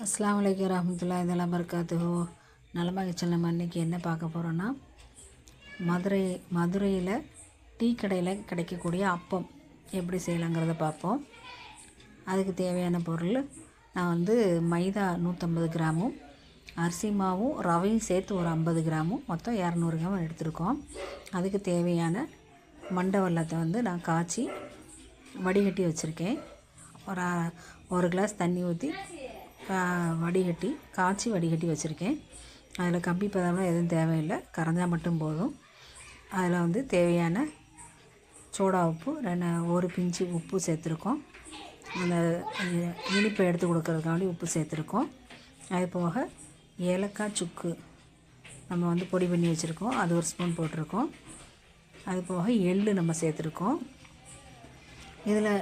அஸ்ஸலாமு அலைக்கும் வரஹ்மத்துல்லாஹி தஆலா பரக்காத்துஹு. நலமா கிச்சனில் நம்ம இன்றைக்கி என்ன பார்க்க போகிறோன்னா, மதுரையில் டீ கடையில் கிடைக்கக்கூடிய அப்பம் எப்படி செய்யலாங்கிறத பார்ப்போம். அதுக்கு தேவையான பொருள், நான் மைதா 150 கிராமும், அரிசி மாவும் ரவையும் சேர்த்து ஒரு 50 கிராமும், மொத்தம் 200 கிராம் எடுத்துருக்கோம். அதுக்கு தேவையான மண்டை வெல்லத்தை நான் காய்ச்சி வடிகட்டி வச்சுருக்கேன். ஒரு கிளாஸ் தண்ணி ஊற்றி காய்ச்சி வடிகட்டி வச்சுருக்கேன். அதில் கம்பி பதம்லாம் எதுவும் தேவையில்லை, கரைஞ்சா மட்டும் போதும். அதில் தேவையான சோடா உப்பு, ஒரு பிஞ்சு உப்பு சேர்த்துருக்கோம். அந்த இனிப்பை எடுத்து கொடுக்கறதுக்காண்டி உப்பு சேர்த்துருக்கோம். அது போக ஏலக்காய் சுக்கு நம்ம பொடி பண்ணி வச்சுருக்கோம், அது ஒரு ஸ்பூன் போட்டிருக்கோம். அது போக எள்ளு நம்ம சேர்த்துருக்கோம். இதில்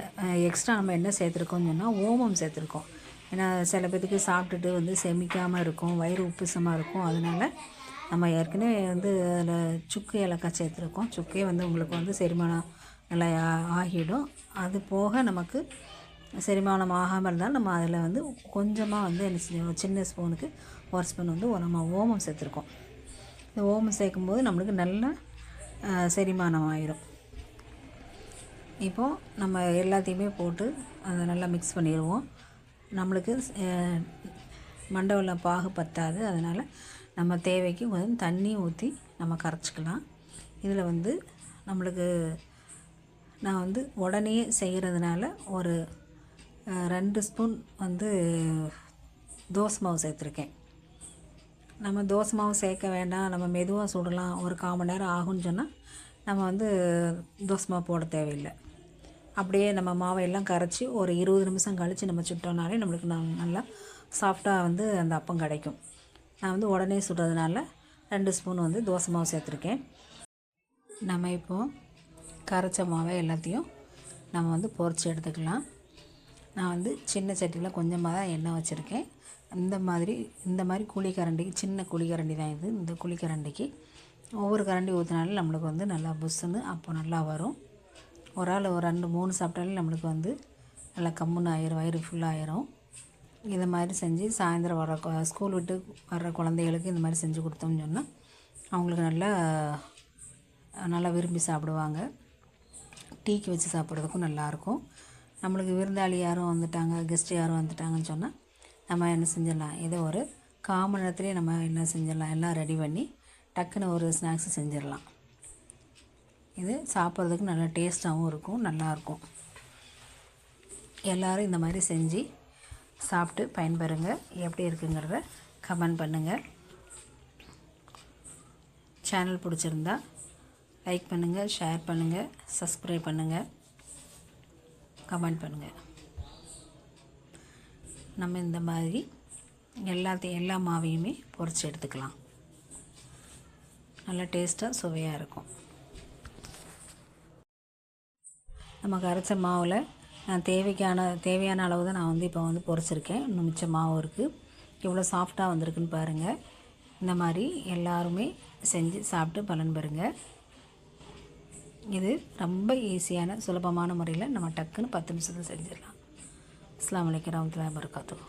எக்ஸ்ட்ரா நம்ம என்ன சேர்த்துருக்கோம்னு சொன்னால் ஓமம் சேர்த்துருக்கோம். ஏன்னா சில பேத்துக்கு சாப்பிட்டுட்டு செமிக்காமல் இருக்கும், வயிறு உப்புசமாக இருக்கும். அதனால் நம்ம ஏற்கனவே அதில் சுக்கு ஏலக்காய் சேர்த்துருக்கோம். சுக்கே உங்களுக்கு செரிமானம் நல்லா ஆகிடும். அது போக நமக்கு செரிமானம் ஆகாமல் இருந்தால் நம்ம அதில் கொஞ்சமாக என்ன செஞ்சோம், சின்ன ஸ்பூனுக்கு ஒரு ஸ்பூன் நம்ம ஓமம் சேர்த்துருக்கோம். இந்த ஓமம் சேர்க்கும்போது நம்மளுக்கு நல்லா செரிமானம் ஆயிடும். இப்போது நம்ம எல்லாத்தையுமே போட்டு அதை நல்லா மிக்ஸ் பண்ணிடுவோம். நம்மளுக்கு மண்டை வெல்லம் பாகு பத்தாது, அதனால் நம்ம தேவைக்கு கொஞ்சம் தண்ணி ஊற்றி நம்ம கரைச்சிக்கலாம். இதில் நம்மளுக்கு நான் உடனே செய்கிறதுனால ஒரு 2 ஸ்பூன் தோசை மாவு சேர்த்துருக்கேன். நம்ம தோசை மாவு சேர்க்க வேண்டாம், நம்ம மெதுவாக சுடலாம், ஒரு 1/4 மணி நேரம் ஆகும்னு சொன்னால் நம்ம தோசை மாவு போட தேவையில்லை. அப்படியே நம்ம மாவையெல்லாம் கரைச்சி ஒரு 20 நிமிஷம் கழித்து நம்ம சுட்டோம்னாலே நம்மளுக்கு நல்லா சாஃப்டாக அந்த அப்பம் கிடைக்கும். நான் உடனே சுடுறதுனால 2 ஸ்பூன் தோசை மாவு சேர்த்துருக்கேன். நம்ம இப்போது கரைச்ச மாவை எல்லாத்தையும் நம்ம பொரிச்சு எடுத்துக்கலாம். நான் சின்ன சட்டியில் கொஞ்சமாக தான் எண்ணெய் வச்சுருக்கேன். இந்த மாதிரி குழிக்கரண்டிக்கு, சின்ன குழிக்கரண்டி தான் இது. இந்த குழிக்கரண்டிக்கு ஒவ்வொரு கரண்டி ஊற்றினாலும் நம்மளுக்கு நல்லா புஷ்ஷுன்னு அப்போ நல்லா வரும். ஒரு ஆள் ஒரு 2-3 சாப்பிட்டாலே நம்மளுக்கு நல்லா கம்முன்னு ஆயிரும், வயிறு ஃபுல்லாகிடும். இதை மாதிரி செஞ்சு சாயந்தரம் ஸ்கூல் விட்டு வர்ற குழந்தைகளுக்கு இந்த மாதிரி செஞ்சு கொடுத்தோம்னு சொன்னால் அவங்களுக்கு நல்லா விரும்பி சாப்பிடுவாங்க. டீக்கு வச்சு சாப்பிட்றதுக்கும் நல்லாயிருக்கும். நம்மளுக்கு விருந்தாளி யாரும் வந்துட்டாங்க, கெஸ்ட்டு யாரும் வந்துட்டாங்கன்னு சொன்னால் நம்ம என்ன செஞ்சிடலாம், இதை ஒரு 1/4 மணி நேரத்துலேயே நம்ம என்ன செஞ்சிடலாம், எல்லாம் ரெடி பண்ணி டக்குன்னு ஒரு ஸ்நாக்ஸு செஞ்சிடலாம். இது சாப்பிட்றதுக்கு நல்லா டேஸ்ட்டாகவும் இருக்கும், நல்லாயிருக்கும். எல்லோரும் இந்த மாதிரி செஞ்சு சாப்பிட்டு பயன்பெறுங்க. எப்படி இருக்குங்கிறத கமெண்ட் பண்ணுங்கள். சேனல் பிடிச்சிருந்தா லைக் பண்ணுங்கள், ஷேர் பண்ணுங்கள், சப்ஸ்கிரைப் பண்ணுங்கள், கமெண்ட் பண்ணுங்கள். நம்ம இந்த மாதிரி எல்லா மாவையுமே பொரிச்சு எடுத்துக்கலாம். நல்லா டேஸ்ட்டாக சுவையாக இருக்கும். நம்ம கரைச்ச மாவில் நான் தேவையான அளவு தான் நான் இப்போ பொரிச்சிருக்கேன். இன்னும் மிச்ச மாவு இருக்குது. எவ்வளோ சாஃப்டாக வந்திருக்குன்னு பாருங்கள். இந்த மாதிரி எல்லாருமே செஞ்சு சாப்பிட்டு பலன் பெறுங்க. இது ரொம்ப ஈஸியான சுலபமான முறையில் நம்ம டக்குன்னு 10 நிமிஷத்தில் செஞ்சிடலாம். அஸ்ஸலாமு அலைக்கும் வரஹ்மத்துல்லாஹி வபரகாத்துஹு.